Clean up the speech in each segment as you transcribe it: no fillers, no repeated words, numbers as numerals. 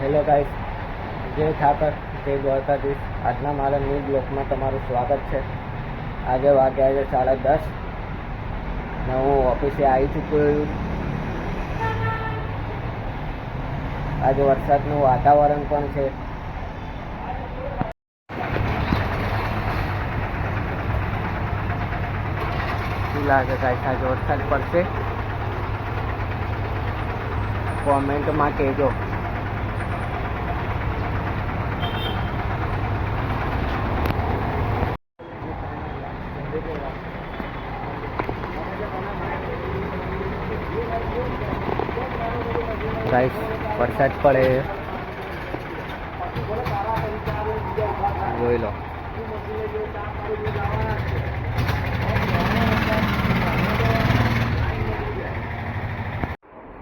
Hello guys, જય ઠાકર, જય દ્વારકાધીશ. આજના મારા ન્યૂ બ્લોગમાં તમારું સ્વાગત છે. આજે વાગ્યા છે 10:30 ને હું ઓફિસે આવી ચૂક્યો છું. આજે વરસાદનું વાતાવરણ પણ છે. શું લાગે ગાઈસ, આજે વરસાદ પડશે? કોમેન્ટમાં કહેજો. ગાઈસ, વરસાદ પડે, જોઈ લો.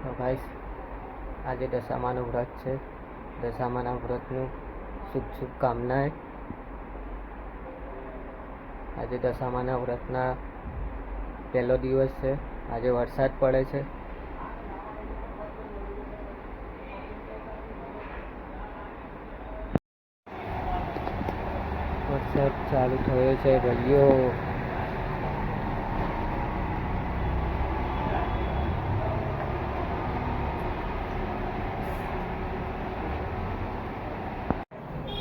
તો ગાઈસ, આજે દશામાનું વ્રત છે. દશામાના વ્રતનું શુભકામનાએ. આજે દશામાના વ્રતના પહેલો દિવસ છે. આજે વરસાદ પડે છે. વરસાદ ચાલુ થયો છે ભઈઓ.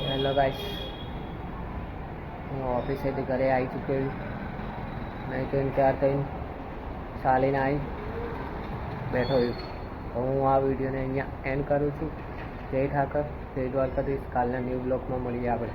હેલો ગાઈસ, હું ઓફિસેથી ઘરે આવી ચૂક્યો છું. નહીં તો ત્યાર થઈને ચાલીને આવી બેઠો છું. તો હું આ વિડીયોને અહીંયા એન્ડ કરું છું. જય ઠાકર, જય દ્વારકાધીશ. કાલના ન્યૂ બ્લોગમાં મળીએ આપણે.